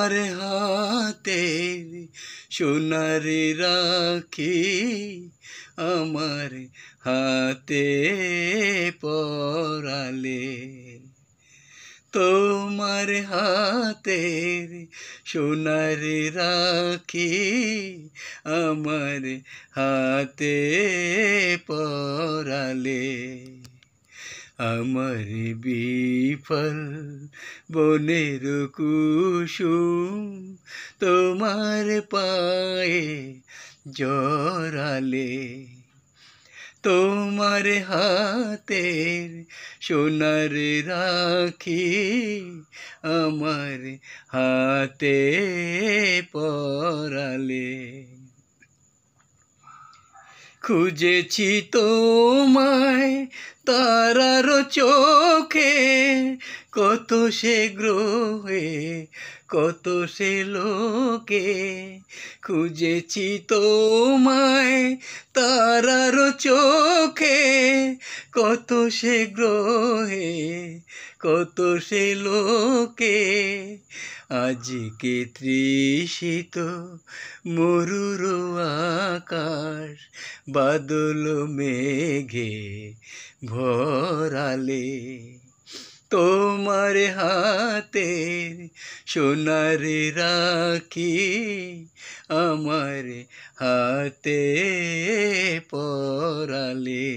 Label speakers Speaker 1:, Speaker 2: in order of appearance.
Speaker 1: তোমার হাতের সোনার রাখি আমার হাতে পরালে, তোমার হাতের সোনার রাখি আমার হাতে পরালে। আমার বিফল বনের কুসুম তোমার পায়ে জড়ালে, তোমার হাতের সোনার রাখি আমার হাতে পরালে। খুঁজেছি তোমায় তারার চোখে, কত সে গ্রহে কত সে লোকে। খুঁজেছি তোমায় তারার চোখে, কত সে গ্রহে কত সে লোকে। আজকে তৃষিত মরুর আকাশ বাদল মেঘে ভরালে, তোমার হাতের সোনার রাখি আমার হাতে পরালে।